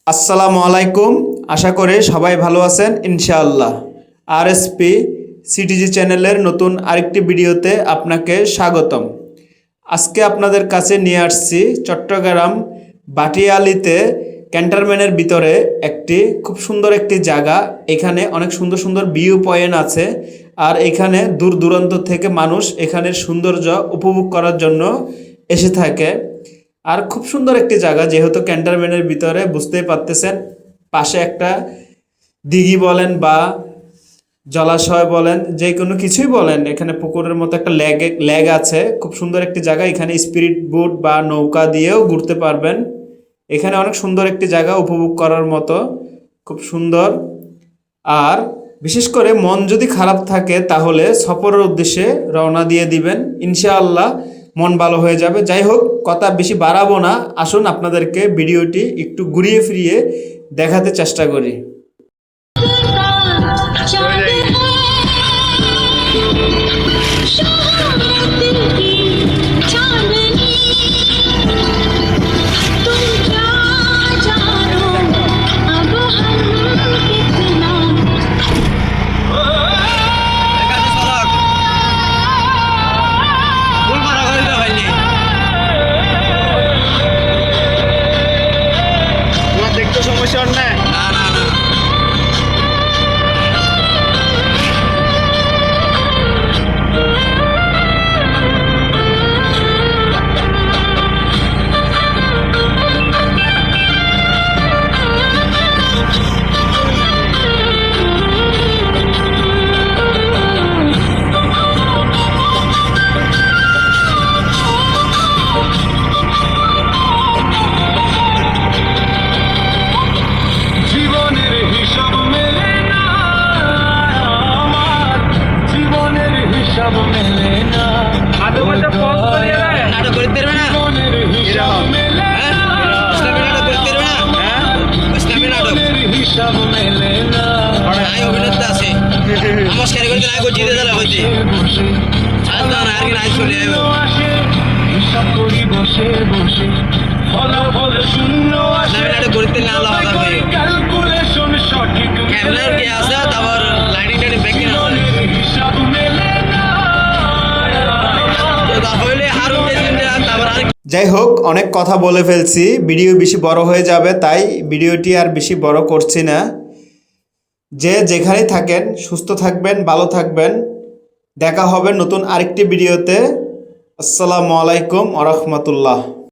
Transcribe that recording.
আসসালামু আলাইকুম। আশা করি সবাই ভালো আছেন ইনশাআল্লাহ। আরএসপি সিটিজি চ্যানেলের নতুন আরেকটি ভিডিওতে আপনাকে স্বাগতম। আজকে আপনাদের কাছে নিয়ে আসছি চট্টগ্রাম বাটিয়ালিতে ক্যান্টনমেন্টের ভিতরে একটি খুব সুন্দর একটি জায়গা। এখানে অনেক সুন্দর সুন্দর ভিউ পয়েন্ট আছে, আর এখানে দূর দূরান্ত থেকে মানুষ এখানের সৌন্দর্য উপভোগ করার জন্য এসে থাকে। আর খুব সুন্দর একটি জায়গা, যেহেতু ক্যান্টনমেন্টের ভিতরে বুঝতেই পারতেছেন, পাশে একটা দিঘি বলেন বা জলাশয় বলেন, যে কোনো কিছুই বলেন, এখানে পুকুরের মতো একটা লেগ আছে। খুব সুন্দর একটি জায়গা। এখানে স্পিরিট বোট বা নৌকা দিয়েও ঘুরতে পারবেন। এখানে অনেক সুন্দর একটি জায়গা, উপভোগ করার মতো, খুব সুন্দর। আর বিশেষ করে মন যদি খারাপ থাকে তাহলে সফরের উদ্দেশ্যে রওনা দিয়ে দিবেন, ইনশাআল্লাহ মন ভালো হয়ে যাবে। যাই হোক, কথা বেশি বাড়াবো না, আসুন আপনাদেরকে ভিডিওটি একটু ঘুরিয়ে ফিরিয়ে দেখাতে চেষ্টা করি। সমস্যা না, না না। যাই হোক, অনেক কথা বলে ফেলছি, ভিডিও বেশি বড় হয়ে যাবে, তাই ভিডিওটি আর বেশি বড় করছি না। যে যেখানেই থাকেন সুস্থ থাকবেন, ভালো থাকবেন। দেখা হবে নতুন আরেকটি ভিডিওতে। আসসালামু আলাইকুম ওয়া রাহমাতুল্লাহ।